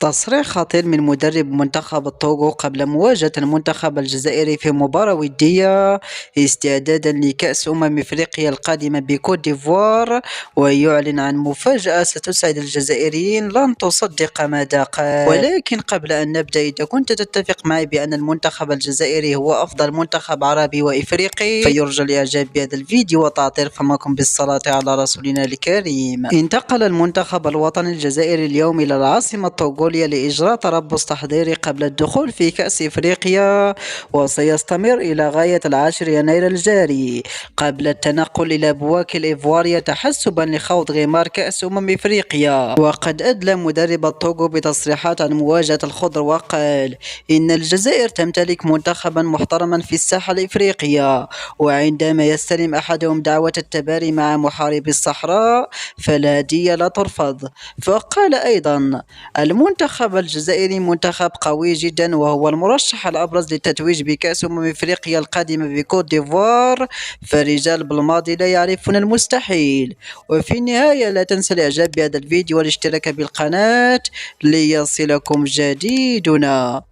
تصريح خطير من مدرب منتخب الطوغو قبل مواجهة المنتخب الجزائري في مباراة ودية استعدادا لكأس إفريقيا القادمة بكوت ديفوار، ويعلن عن مفاجأة ستسعد الجزائريين لن تصدق ماذا قال. ولكن قبل أن نبدأ، إذا كنت تتفق معي بأن المنتخب الجزائري هو أفضل منتخب عربي وإفريقي فيرجى الإعجاب بهذا الفيديو وتعطير فمكم بالصلاة على رسولنا الكريم. انتقل المنتخب الوطني الجزائري اليوم إلى العاصمة الطوغولية لإجراء تربص تحضيري قبل الدخول في كأس إفريقيا، وسيستمر إلى غاية 10 يناير الجاري قبل التنقل إلى بواكي الإيفوارية تحسبا لخوض غمار كأس إفريقيا. وقد أدلى مدرب الطوغو بتصريحات عن مواجهة الخضر وقال إن الجزائر تمتلك منتخبا محترما في الساحة الإفريقية، وعندما يستلم أحدهم دعوة التباري مع محاربي الصحراء فلا دية لا ترفض. فقال أيضا المنتخب الجزائري منتخب قوي جدا، وهو المرشح الأبرز للتتويج بكأس إفريقيا القادمة بكوت ديفوار، فرجال بالماضي لا يعرفون المستحيل. وفي النهاية لا تنسى الإعجاب بهذا الفيديو والاشتراك بالقناة ليصلكم جديدنا.